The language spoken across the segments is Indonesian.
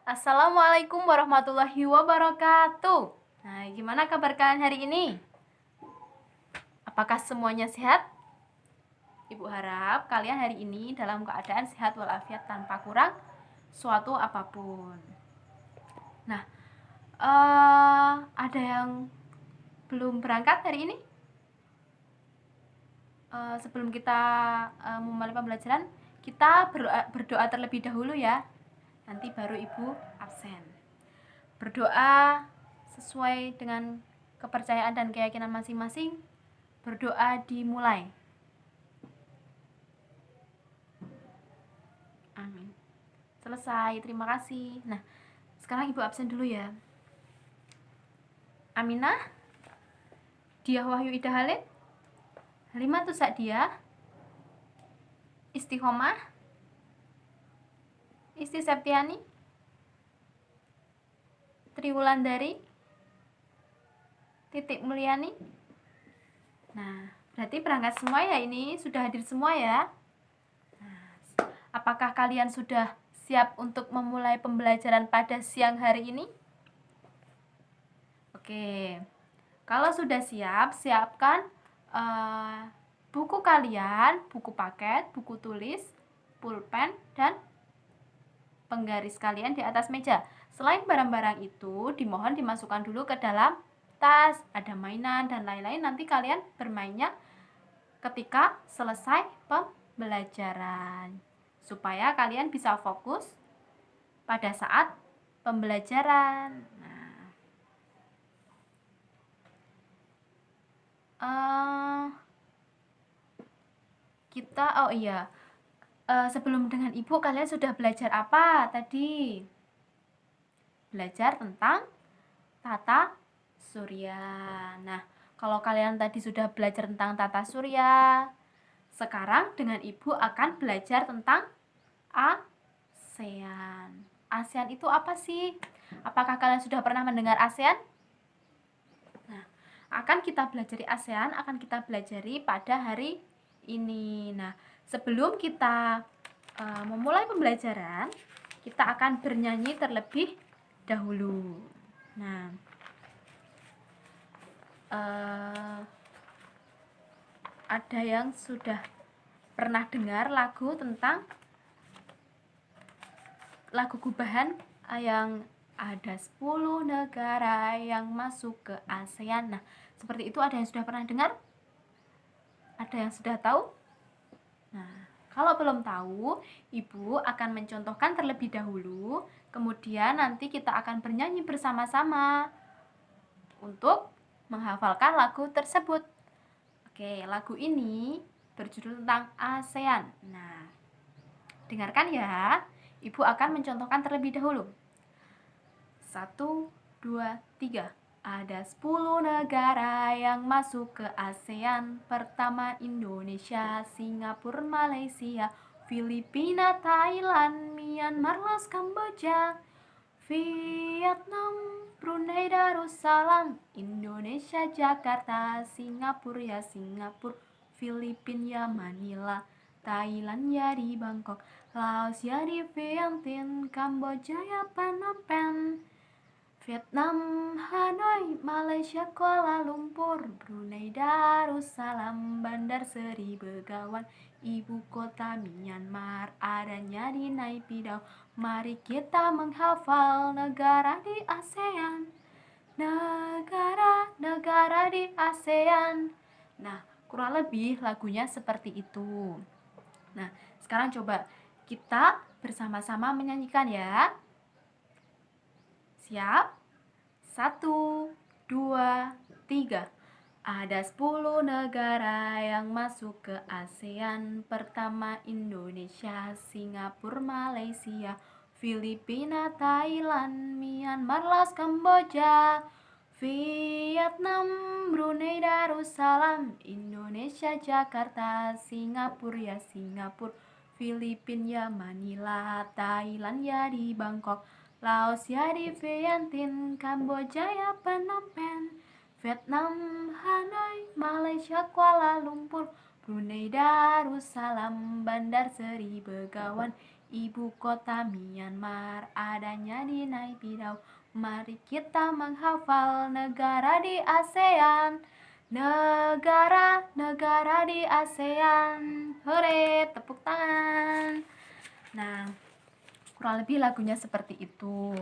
Assalamualaikum warahmatullahi wabarakatuh. Nah, gimana kabar kalian hari ini? Apakah semuanya sehat? Ibu harap kalian hari ini dalam keadaan sehat walafiat tanpa kurang suatu apapun. Nah, ada yang belum berangkat hari ini? Sebelum kita memulai pembelajaran, kita berdoa terlebih dahulu ya. Nanti baru ibu absen. Berdoa sesuai dengan kepercayaan dan keyakinan masing-masing. Berdoa dimulai. Amin. Selesai, terima kasih. Nah, sekarang ibu absen dulu ya. Aminah, Diah Wahyu Ida Halid, Halimatus Sa'diyah, Istiqomah, Isti Septiani, Triwulandari, Titik Mulyani. Nah, berarti berangkat semua ya ini, sudah hadir semua ya. Nah, apakah kalian sudah siap untuk memulai pembelajaran pada siang hari ini? Oke, kalau sudah siap, siapkan buku kalian, buku paket, buku tulis, pulpen, dan penggaris kalian di atas meja. Selain barang-barang itu, dimohon dimasukkan dulu ke dalam tas, ada mainan, dan lain-lain. Nanti kalian bermainnya ketika selesai pembelajaran, supaya kalian bisa fokus pada saat pembelajaran. Sebelum dengan ibu, kalian sudah belajar apa tadi? Belajar tentang tata surya. Nah, kalau kalian tadi sudah belajar tentang tata surya, sekarang dengan ibu akan belajar tentang ASEAN. ASEAN itu apa sih? Apakah kalian sudah pernah mendengar ASEAN? Nah, akan kita pelajari ASEAN, akan kita pelajari pada hari ini. Nah, sebelum kita memulai pembelajaran, kita akan bernyanyi terlebih dahulu. Nah, ada yang sudah pernah dengar lagu tentang lagu Gubahan yang ada 10 negara yang masuk ke ASEAN. Nah, seperti itu ada yang sudah pernah dengar? Ada yang sudah tahu? Nah, kalau belum tahu, ibu akan mencontohkan terlebih dahulu, kemudian nanti kita akan bernyanyi bersama-sama untuk menghafalkan lagu tersebut. Oke, lagu ini berjudul tentang ASEAN. Nah, dengarkan ya. Ibu akan mencontohkan terlebih dahulu. 1, 2, 3. Ada 10 negara yang masuk ke ASEAN. Pertama Indonesia, Singapura, Malaysia, Filipina, Thailand, Myanmar, Laos, Kamboja, Vietnam, Brunei Darussalam, Indonesia Jakarta, Singapura ya Singapura, Filipina ya Manila, Thailand ya di Bangkok, Laos ya di Vientiane, Kamboja ya Phnom Penh, Vietnam, Hanoi, Malaysia, Kuala Lumpur, Brunei Darussalam, Bandar Seri Begawan, ibu kota Myanmar, adanya di Naypyidaw. Mari kita menghafal negara di ASEAN. Negara-negara di ASEAN. Nah, kurang lebih lagunya seperti itu. Nah, sekarang coba kita bersama-sama menyanyikan ya. Siap? 1, 2, 3. Ada 10 negara yang masuk ke ASEAN. Pertama Indonesia, Singapura, Malaysia, Filipina, Thailand, Myanmar, Laos, Kamboja, Vietnam, Brunei Darussalam, Indonesia Jakarta, Singapura ya Singapura, Filipina ya Manila, Thailand ya di Bangkok, Laos ya di Vientiane, Kamboja ya Phnom Penh, Vietnam, Hanoi, Malaysia, Kuala Lumpur, Brunei Darussalam, Bandar Seri Begawan, Ibu kota Myanmar adanya di Naypyidaw. Mari kita menghafal negara di ASEAN. Negara di ASEAN. Hore, tepuk tangan. Nah, kurang lebih lagunya seperti itu.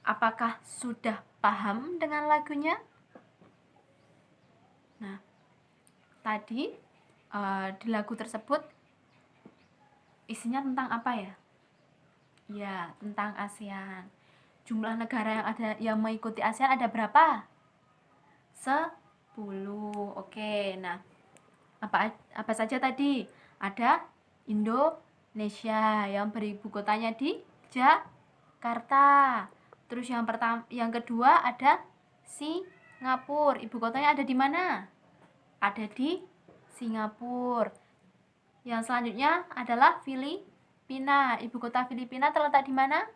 Apakah sudah paham dengan lagunya? Nah, tadi di lagu tersebut isinya tentang apa ya? Ya, tentang ASEAN. Jumlah negara yang ada yang mengikuti ASEAN ada berapa? 10. Oke, nah apa saja tadi? Ada Indonesia yang beribu kotanya di Jakarta. Terus yang kedua ada Singapura. Ibu kotanya ada di mana? Ada di Singapura. Yang selanjutnya adalah Filipina. Ibu kota Filipina terletak di mana?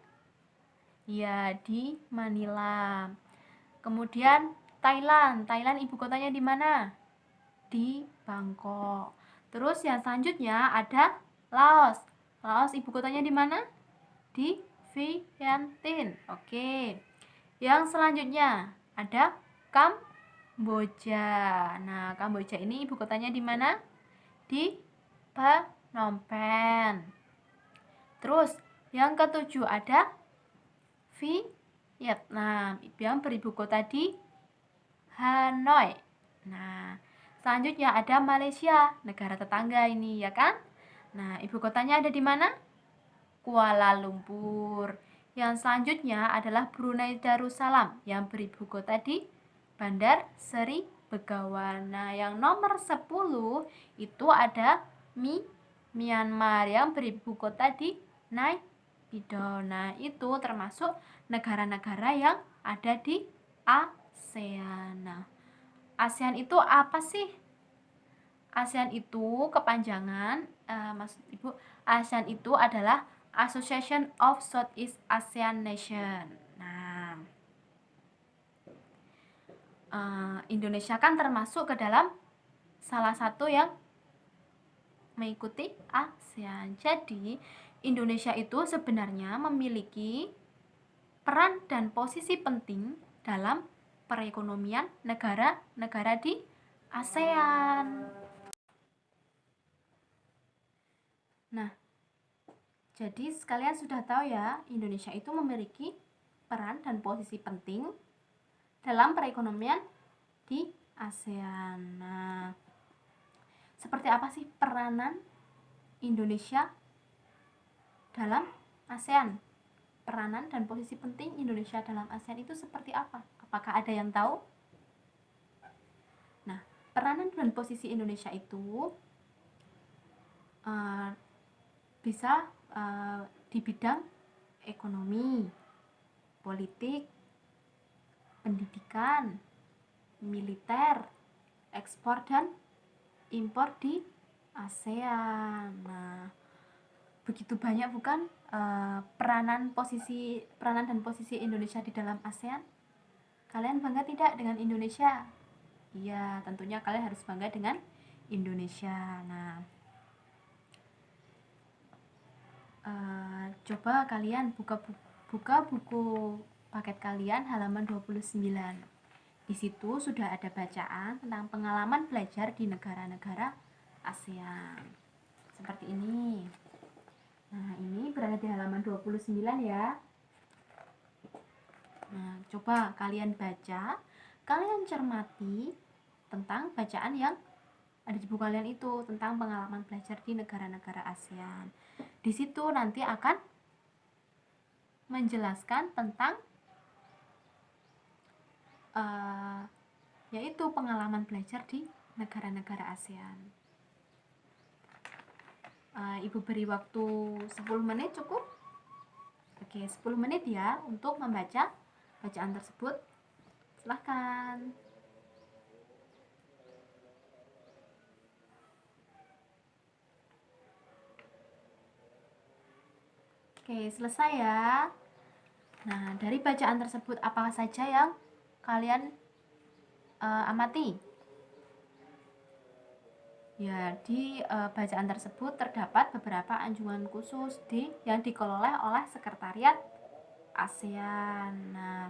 Ya, di Manila. Kemudian Thailand. Thailand ibu kotanya di mana? Di Bangkok. Terus yang selanjutnya ada Laos. Laos ibu kotanya di mana? Di Vientiane. Oke. Yang selanjutnya ada Kamboja. Nah, Kamboja ini ibu kotanya di mana? Di Phnom Penh. Terus yang ketujuh ada Vietnam yang beribu kota di Hanoi. Nah, selanjutnya ada Malaysia, negara tetangga ini ya kan? Nah, ibu kotanya ada di mana? Kuala Lumpur. Yang selanjutnya adalah Brunei Darussalam yang beribu kota di Bandar Seri Begawan. Nah, yang nomor 10 itu ada Myanmar yang beribu kota di Naypyidaw. Nah, itu termasuk negara-negara yang ada di ASEAN. Nah, ASEAN itu apa sih? ASEAN itu kepanjangan, maksud Ibu, ASEAN itu adalah Association of Southeast Asian Nation. Nah, Indonesia kan termasuk ke dalam salah satu yang mengikuti ASEAN. Jadi, Indonesia itu sebenarnya memiliki peran dan posisi penting dalam perekonomian negara-negara di ASEAN. Nah, jadi sekalian sudah tahu ya, Indonesia itu memiliki peran dan posisi penting dalam perekonomian di ASEAN. Nah, seperti apa sih peranan Indonesia dalam ASEAN? Peranan dan posisi penting Indonesia dalam ASEAN itu seperti apa? Apakah ada yang tahu? Nah, peranan dan posisi Indonesia itu bisa di bidang ekonomi, politik, pendidikan, militer, ekspor dan impor di ASEAN. Nah, begitu banyak bukan peranan dan posisi Indonesia di dalam ASEAN? Kalian bangga tidak dengan Indonesia? Iya, tentunya kalian harus bangga dengan Indonesia. Nah, coba kalian buka buku paket kalian halaman 29. Di situ sudah ada bacaan tentang pengalaman belajar di negara-negara ASEAN. Seperti ini. Nah, ini berada di halaman 29 ya. Nah, coba kalian baca, kalian cermati tentang bacaan yang ada di buku kalian itu tentang pengalaman belajar di negara-negara ASEAN. Di situ nanti akan menjelaskan tentang yaitu pengalaman belajar di negara-negara ASEAN. Ibu beri waktu 10 menit cukup? Oke, 10 menit ya untuk membaca bacaan tersebut. Silahkan. Oke, selesai ya. Nah, dari bacaan tersebut apa saja yang kalian amati? Ya, di bacaan tersebut terdapat beberapa anjuran khusus yang dikelola oleh Sekretariat ASEAN. Nah,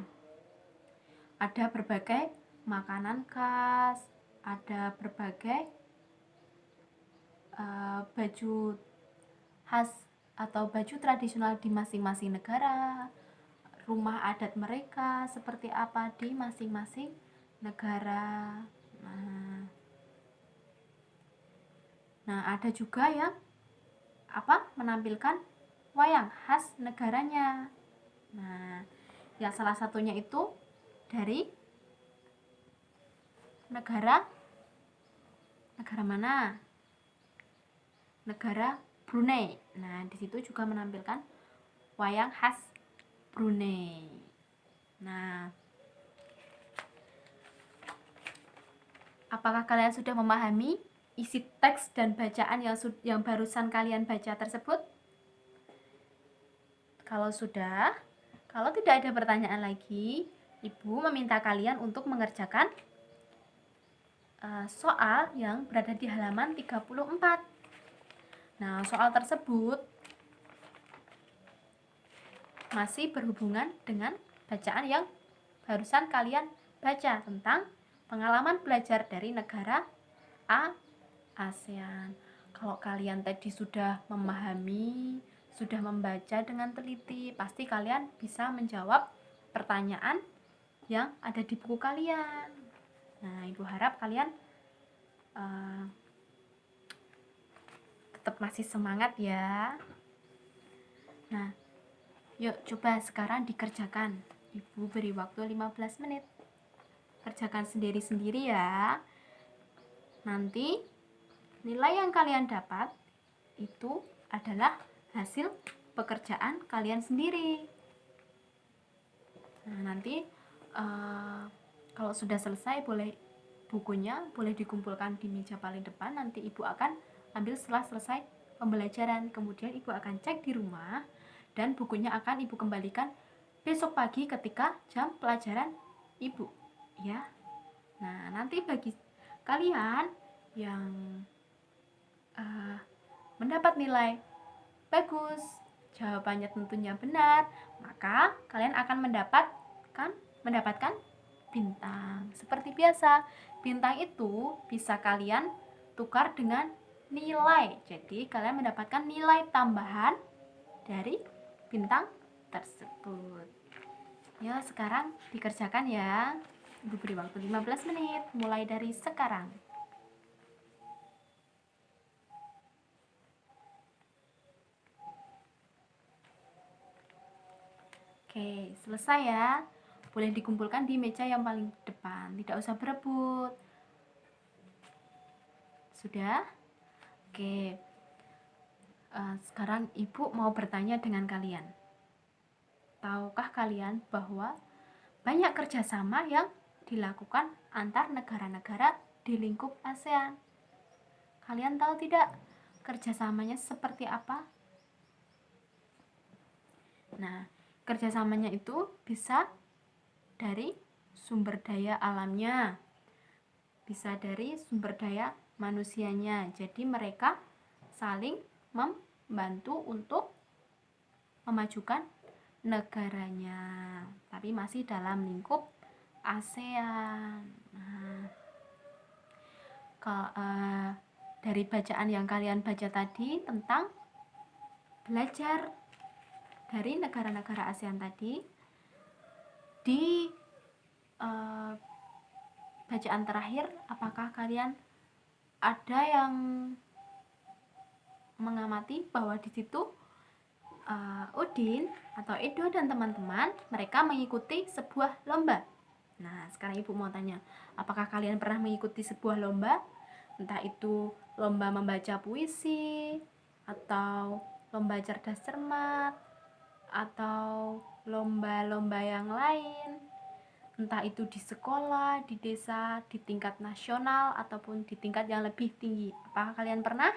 ada berbagai makanan khas, ada berbagai baju khas atau baju tradisional di masing-masing negara, rumah adat mereka seperti apa di masing-masing negara. Nah, ada juga yang menampilkan wayang khas negaranya. Nah, ya salah satunya itu dari negara mana? Negara Brunei. Nah, di situ juga menampilkan wayang khas Brunei. Nah, apakah kalian sudah memahami isi teks dan bacaan yang barusan kalian baca tersebut? Kalau sudah, kalau tidak ada pertanyaan lagi, Ibu meminta kalian untuk mengerjakan soal yang berada di halaman 34. Nah, soal tersebut masih berhubungan dengan bacaan yang barusan kalian baca tentang pengalaman belajar dari negara ASEAN. Kalau kalian tadi sudah memahami, sudah membaca dengan teliti, pasti kalian bisa menjawab pertanyaan yang ada di buku kalian. Nah, Ibu harap kalian tetap masih semangat ya. Nah, yuk coba sekarang dikerjakan. Ibu beri waktu 15 menit. Kerjakan sendiri-sendiri ya. Nanti nilai yang kalian dapat itu adalah hasil pekerjaan kalian sendiri. Nah, nanti kalau sudah selesai bukunya boleh dikumpulkan di meja paling depan. Nanti Ibu akan ambil setelah selesai pembelajaran. Kemudian Ibu akan cek di rumah dan bukunya akan Ibu kembalikan besok pagi ketika jam pelajaran Ibu, ya. Nah, nanti bagi kalian yang mendapat nilai bagus, jawabannya tentunya benar, maka kalian akan mendapatkan bintang. Seperti biasa, bintang itu bisa kalian tukar dengan nilai. Jadi kalian mendapatkan nilai tambahan dari bintang tersebut. Ya, sekarang dikerjakan ya. Ibu beri waktu 15 menit mulai dari sekarang. Oke, selesai ya. Boleh dikumpulkan di meja yang paling depan. Tidak usah berebut. Sudah? Oke. Sekarang Ibu mau bertanya dengan kalian. Tahukah kalian bahwa banyak kerjasama yang dilakukan antar negara-negara di lingkup ASEAN? Kalian tahu tidak kerjasamanya seperti apa? Nah, kerjasamanya itu bisa dari sumber daya alamnya, bisa dari sumber daya manusianya. Jadi mereka saling membantu untuk memajukan negaranya, tapi masih dalam lingkup ASEAN. Nah, dari bacaan yang kalian baca tadi tentang belajar dari negara-negara ASEAN tadi, di bacaan terakhir, apakah kalian ada yang mengamati bahwa di situ Udin atau Edo dan teman-teman mereka mengikuti sebuah lomba. Nah, sekarang Ibu mau tanya, apakah kalian pernah mengikuti sebuah lomba? Entah itu lomba membaca puisi, atau lomba cerdas cermat, atau lomba-lomba yang lain. Entah itu di sekolah, di desa, di tingkat nasional, ataupun di tingkat yang lebih tinggi. Apakah kalian pernah?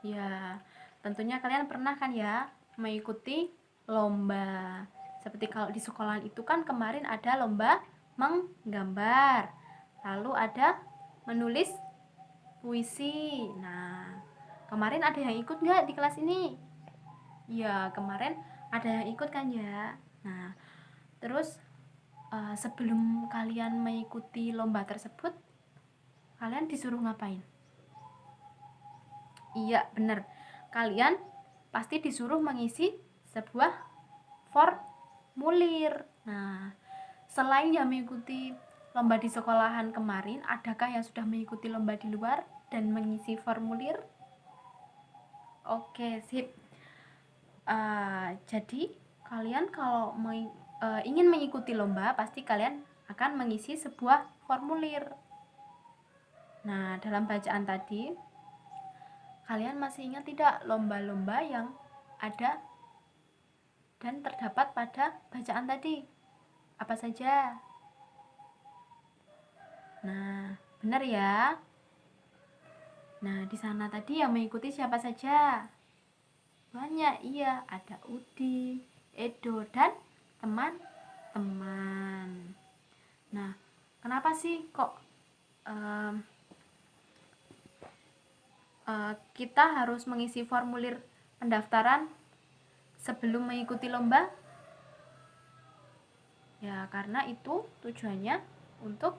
Ya, tentunya kalian pernah kan ya mengikuti lomba. Seperti kalau di sekolahan itu kan kemarin ada lomba menggambar, lalu ada menulis puisi. Nah, kemarin ada yang ikut nggak di kelas ini? Ya, kemarin ada yang ikut kan ya. Nah, terus sebelum kalian mengikuti lomba tersebut, kalian disuruh ngapain? Iya, bener. Kalian pasti disuruh mengisi sebuah formulir. Nah, selain yang mengikuti lomba di sekolahan kemarin, adakah yang sudah mengikuti lomba di luar dan mengisi formulir? Oke, sip. Jadi kalian kalau ingin mengikuti lomba, pasti kalian akan mengisi sebuah formulir. Nah, dalam bacaan tadi, kalian masih ingat tidak lomba-lomba yang ada dan terdapat pada bacaan tadi? Apa saja? Nah, benar ya. Nah, di sana tadi yang mengikuti siapa saja? Banyak, iya. Ada Udi, Edo, dan teman-teman. Nah, kenapa sih kok kita harus mengisi formulir pendaftaran sebelum mengikuti lomba? Ya, karena itu tujuannya untuk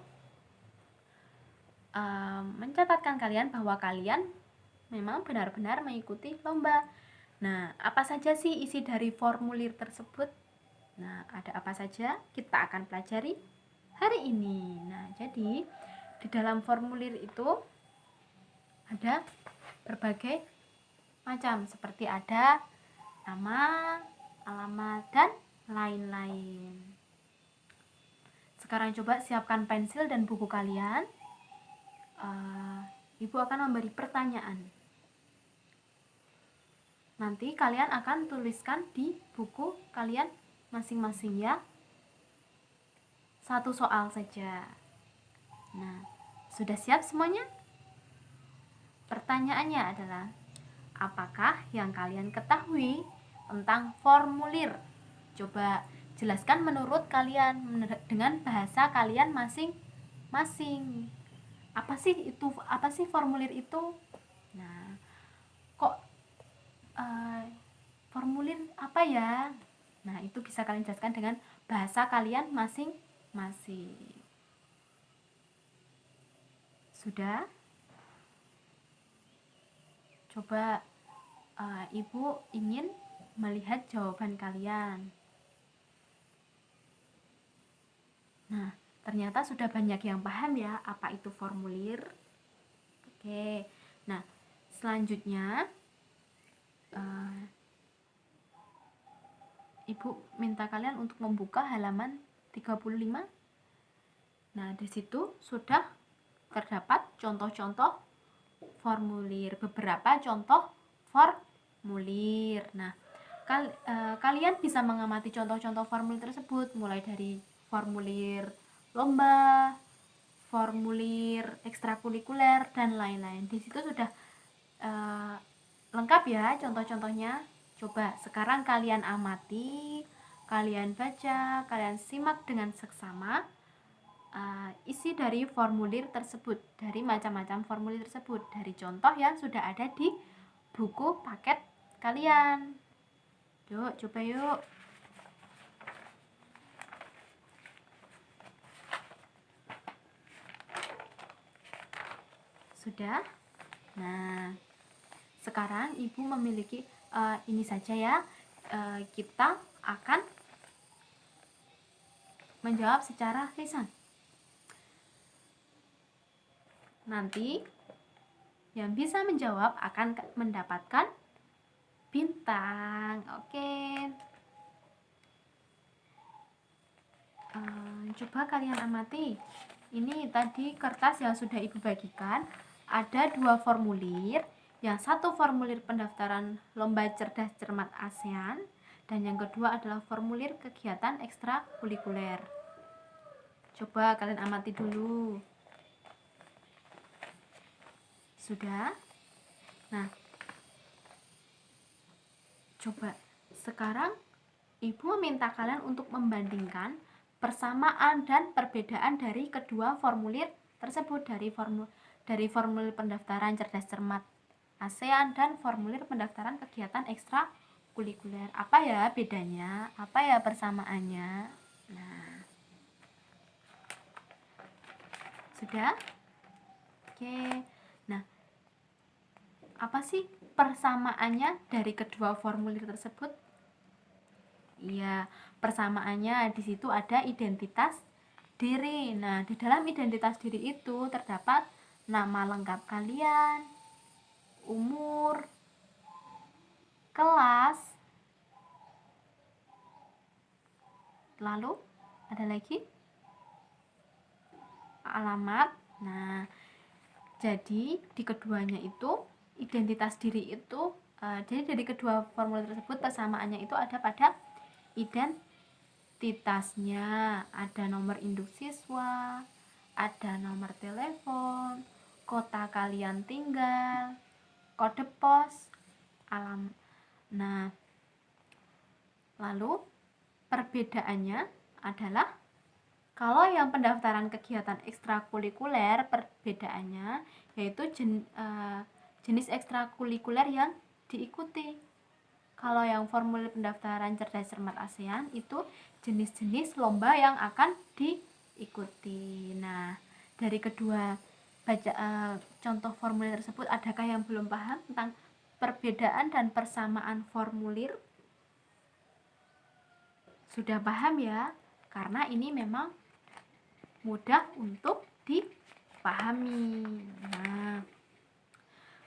mencatatkan kalian bahwa kalian memang benar-benar mengikuti lomba. Nah, apa saja sih isi dari formulir tersebut? Nah, ada apa saja? Kita akan pelajari hari ini. Nah, jadi di dalam formulir itu ada berbagai macam, seperti ada nama, alamat, dan lain-lain. Sekarang coba siapkan pensil dan buku kalian. Ibu akan memberi pertanyaan. Nanti kalian akan tuliskan di buku kalian masing-masing ya. Satu soal saja. Nah, sudah siap semuanya? Pertanyaannya adalah, apakah yang kalian ketahui tentang formulir? Coba jelaskan menurut kalian dengan bahasa kalian masing-masing. Apa sih formulir itu? Nah, kok formulir apa ya? Nah, itu bisa kalian jelaskan dengan bahasa kalian masing-masing. Sudah? Coba Ibu ingin melihat jawaban kalian. Nah, ternyata sudah banyak yang paham ya apa itu formulir. Oke, nah selanjutnya Ibu minta kalian untuk membuka halaman 35. Nah, di situ sudah terdapat contoh-contoh formulir, beberapa contoh formulir. Nah, kalian bisa mengamati contoh-contoh formulir tersebut, mulai dari formulir lomba, formulir ekstrakurikuler, dan lain-lain. Di situ sudah lengkap ya contoh-contohnya. Coba sekarang kalian amati, kalian baca, kalian simak dengan seksama isi dari formulir tersebut, dari macam-macam formulir tersebut, dari contoh yang sudah ada di buku paket kalian. Yuk, coba yuk. Sudah? Nah, sekarang Ibu memiliki ini saja ya. Kita akan menjawab secara lisan. Nanti yang bisa menjawab akan mendapatkan bintang. Oke. Coba kalian amati. Ini tadi kertas yang sudah Ibu bagikan. Ada 2 formulir. Yang satu formulir pendaftaran lomba cerdas cermat ASEAN, dan yang kedua adalah formulir kegiatan ekstrakurikuler. Coba kalian amati dulu. Sudah? Nah, coba sekarang Ibu meminta kalian untuk membandingkan persamaan dan perbedaan dari kedua formulir tersebut, dari formulir pendaftaran cerdas cermat ASEAN dan formulir pendaftaran kegiatan ekstrakurikuler. Apa ya bedanya? Apa ya persamaannya? Nah, sudah? Oke. Nah, apa sih persamaannya dari kedua formulir tersebut? Iya, persamaannya di situ ada identitas diri. Nah, di dalam identitas diri itu terdapat nama lengkap kalian, umur, kelas, lalu ada lagi alamat. Nah, jadi di keduanya itu identitas diri itu jadi dari kedua formulir tersebut persamaannya itu ada pada identitasnya, ada nomor induk siswa, ada nomor telepon, kota kalian tinggal, kode pos, alam. Nah, lalu perbedaannya adalah kalau yang pendaftaran kegiatan ekstrakurikuler, perbedaannya yaitu jenis ekstrakurikuler yang diikuti. Kalau yang formulir pendaftaran cerdas cermat ASEAN itu jenis-jenis lomba yang akan diikuti. Nah, dari kedua contoh formulir tersebut, adakah yang belum paham tentang perbedaan dan persamaan formulir? Sudah paham ya? Karena ini memang mudah untuk dipahami. Nah,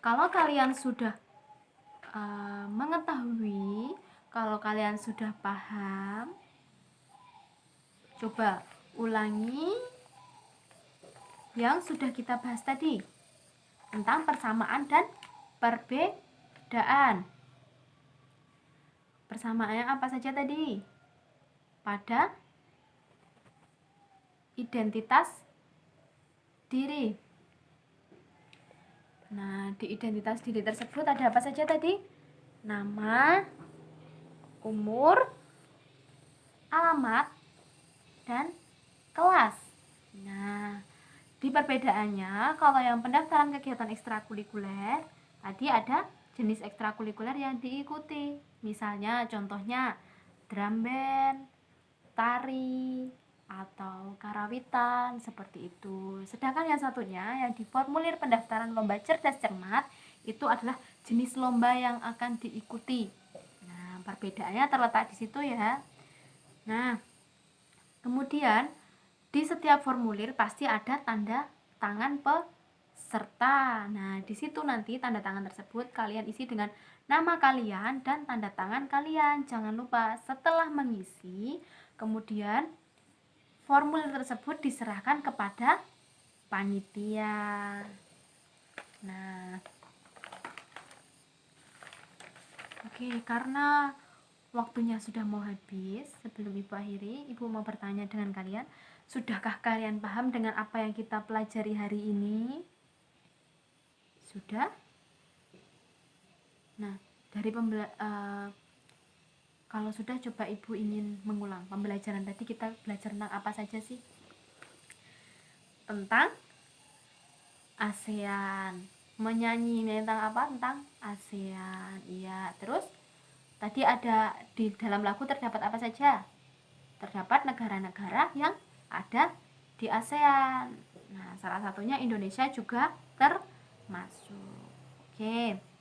kalau kalian sudah mengetahui, kalau kalian sudah paham, coba ulangi yang sudah kita bahas tadi tentang persamaan dan perbedaan. Persamaannya apa saja tadi? Pada identitas diri. Nah, di identitas diri tersebut ada apa saja tadi? Nama, umur, alamat, dan kelas. Nah, di perbedaannya, kalau yang pendaftaran kegiatan ekstrakurikuler, tadi ada jenis ekstrakurikuler yang diikuti. Misalnya contohnya drum band, tari, atau karawitan, seperti itu. Sedangkan yang satunya yang di formulir pendaftaran lomba cerdas cermat itu adalah jenis lomba yang akan diikuti. Nah, perbedaannya terletak di situ ya. Nah, kemudian di setiap formulir pasti ada tanda tangan peserta. Nah, di situ nanti tanda tangan tersebut kalian isi dengan nama kalian dan tanda tangan kalian. Jangan lupa setelah mengisi, kemudian formulir tersebut diserahkan kepada panitia. Nah, oke, karena waktunya sudah mau habis, sebelum Ibu akhiri, Ibu mau bertanya dengan kalian, sudahkah kalian paham dengan apa yang kita pelajari hari ini? Sudah? Nah, dari kalau sudah, coba Ibu ingin mengulang pembelajaran tadi. Kita belajar tentang apa saja sih? Tentang ASEAN. Menyanyi tentang apa? Tentang ASEAN. Iya, terus tadi ada di dalam lagu terdapat apa saja? Terdapat negara-negara yang ada di ASEAN. Nah, salah satunya Indonesia juga termasuk. Oke.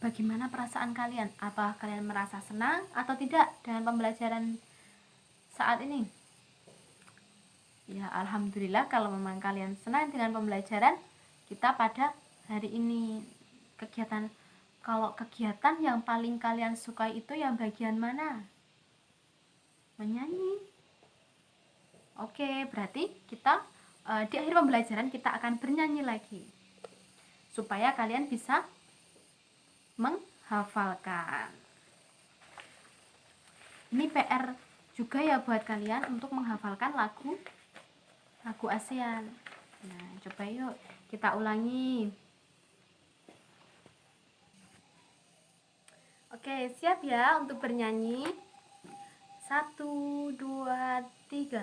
Bagaimana perasaan kalian? Apa kalian merasa senang atau tidak dengan pembelajaran saat ini? Ya, alhamdulillah kalau memang kalian senang dengan pembelajaran kita pada hari ini. Kalau kegiatan yang paling kalian sukai itu yang bagian mana? Menyanyi. Oke, berarti kita di akhir pembelajaran kita akan bernyanyi lagi supaya kalian bisa menghafalkan. Ini PR juga ya buat kalian untuk menghafalkan lagu ASEAN. Nah, coba yuk kita ulangi. Oke, siap ya untuk bernyanyi? 1, 2, 3.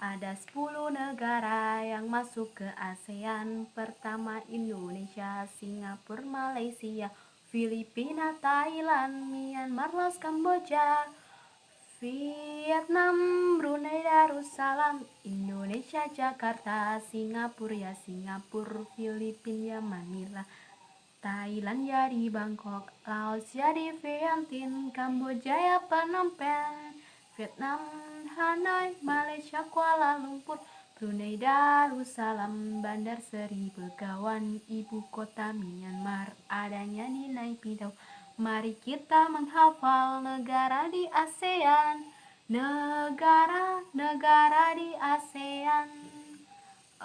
Ada 10 negara yang masuk ke ASEAN. Pertama Indonesia, Singapura, Malaysia, Filipina, Thailand, Myanmar, Laos, Kamboja, Vietnam, Brunei Darussalam, Indonesia Jakarta, Singapura ya Singapura, Filipina ya Manila, Thailand ya di Bangkok, Laos ya di Vientiane, Kamboja ya Phnom Penh, Vietnam Hanoi, Malaysia Kuala Lumpur, Brunei Darussalam, Bandar Seri Begawan, ibu kota Myanmar adanya di Naypyidaw. Mari kita menghafal negara di ASEAN, negara-negara di ASEAN.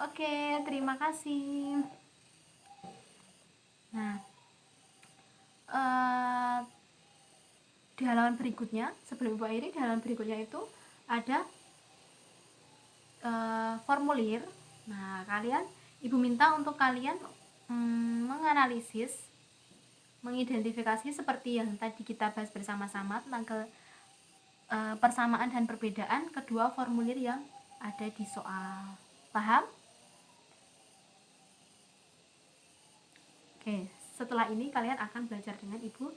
Oke, terima kasih. Nah, di halaman berikutnya, sebelum Ibu akhiri, di halaman berikutnya itu ada formulir. Nah, Ibu minta untuk kalian menganalisis, mengidentifikasi seperti yang tadi kita bahas bersama-sama tentang persamaan dan perbedaan kedua formulir yang ada di soal. Paham? Oke, setelah ini kalian akan belajar dengan Ibu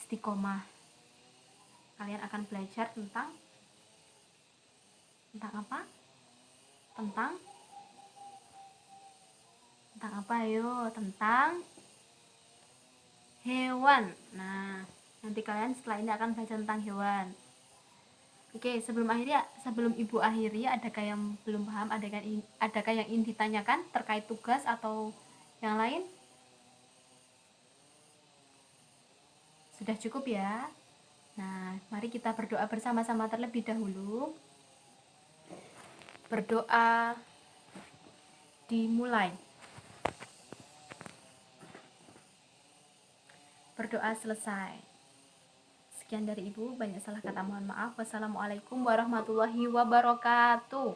Istiqomah. Kalian akan belajar tentang apa? Tentang apa? Ayo, tentang hewan. Nah, nanti kalian setelah ini akan belajar tentang hewan. Oke, sebelum Ibu akhiri, adakah yang belum paham? Adakah yang ingin ditanyakan terkait tugas atau yang lain? Sudah cukup ya? Nah, mari kita berdoa bersama-sama terlebih dahulu. Berdoa dimulai. Berdoa selesai. Sekian dari Ibu, banyak salah kata mohon maaf. Wassalamualaikum warahmatullahi wabarakatuh.